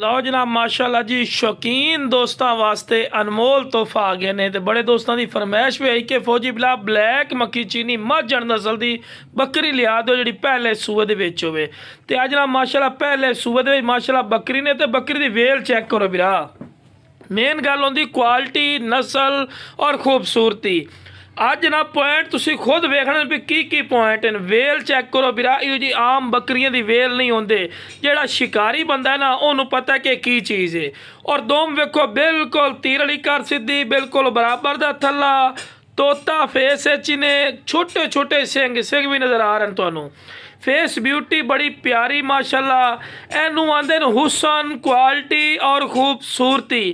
ਲਓ ਜਨਾਬ ਮਾਸ਼ਾਅੱਲਾ जी शौकीन दोस्तों वास्ते अनमोल तोहफा आ गए ने ते बड़े दोस्तों की फरमाइश भी आई कि फौजी बिला ब्लैक मक्खी चीनी मझण नस्ल की बकरी लिया दो जी पहले सूए दे विच होवे ते अज जनाब माशाअल्ला पहले सूए दे माशाअल्ला बकरी ने ते बकरी की वेल चेक करो बिरा। मेन गल होंदी क्वालिटी नस्ल और खूबसूरती। अज ना पॉइंट तुसी खुद वेखना भी की पॉइंट हैं। वेल चेक करो बिरा, यो जी आम बकरियां दी वेल नहीं होंदे। जेड़ा शिकारी बंदा है ना उन्होंने पता कि की चीज़ है। और दोम वेखो बिल्कुल तीर वाली कर सीधी, बिल्कुल बराबर दा थल्ला तोता फेस ने छोटे छोटे सिंग भी नज़र आ रहे हैं तुहानू। फेस ब्यूटी बड़ी प्यारी माशाअल्लाह। एनू आंदे ने हुसन क्वालिटी और खूबसूरती।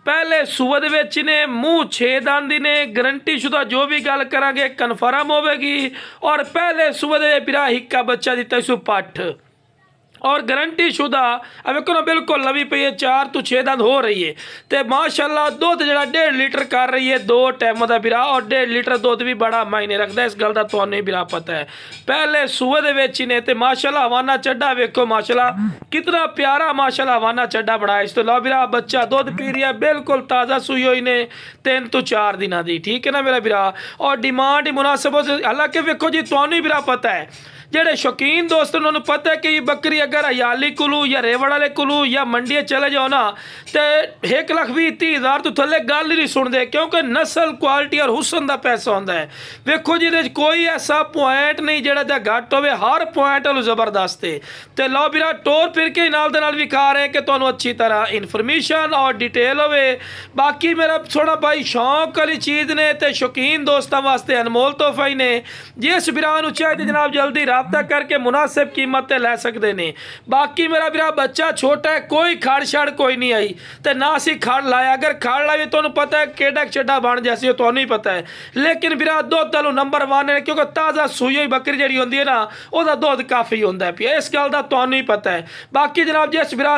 पहले सूए दे विच ने मूँह 6 दंद ने गारंटी शुदा जो भी गल करांगे कन्फर्म होगी। और पहले सूए दे बिरा हिक्का बच्चा दिता सु पठ और गारंटी शुदा वेखो ना बिल्कुल लवी पई है 4 तो 6 दंद हो रही है। तो माशाअल्लाह दुध जरा 1.5 लीटर कर रही है 2 टाइम का बिरा। और 1.5 लीटर दुध भी बड़ा मायने रखता है, इस गल का तुहानू बिरा पता है। पहले सूए दे विच ही ने ते माशाअल्लाह हवाना चड्डा वेखो माशाअल्लाह कितना प्यारा माशाअल्लाह हवाना चड्डा बनाया। इस तो लो बिरा बच्चा दुध पी रही है बिल्कुल ताज़ा सूई हुई ने 3 तो 4 दिन की, ठीक है ना मेरा बिरा। और डिमांड मुनासिब हालांकि वेखो जी तुहानू बिरा पता है जेडे शौकीन दोस्त उन्होंने पता है कि बकरी अगर हयाली कोलू या रेवड़ वाले कोलू या मंडी चले जाओ ना तो 1,20,30,000 तो थले गल ही नहीं सुनते, क्योंकि नस्ल क्वालिटी और हुसन का पैसा होंदा है। वेखो जी कोई ऐसा पॉइंट नहीं जेड़ा घट होवे, हर पॉइंट वालू जबरदस्त है। तो लो बिरा टोर फिर के नाल दे नाल विखा रहे हैं कि तुहानू अच्छी तरह इन्फॉर्मेशन और डिटेल होवे। बाकी मेरा सोना भाई शौक वाली चीज़ ने तो शौकीन दोस्तों वास्ते अनमोल तोहफा ही ने। जिस बिरा नू चाहे जनाब जल्दी राबता करके मुनासिब कीमत लै सकते हैं। बाकी मेरा बिरा बच्चा छोटा है, कोई खड़ छड़ कोई नहीं आई तो ना असी खड़ लाया। अगर खड़ लाए तो पता है केड़ा चड्डा बन जैसी तो ही पता है। लेकिन बिरा दुध वालों नंबर 1 है, क्योंकि ताज़ा सूई हुई बकरी जी होंगी है ना वह दुध काफ़ी होंगे पिया, इस गल का तो ही पता है। बाकी जनाब जिस बिरा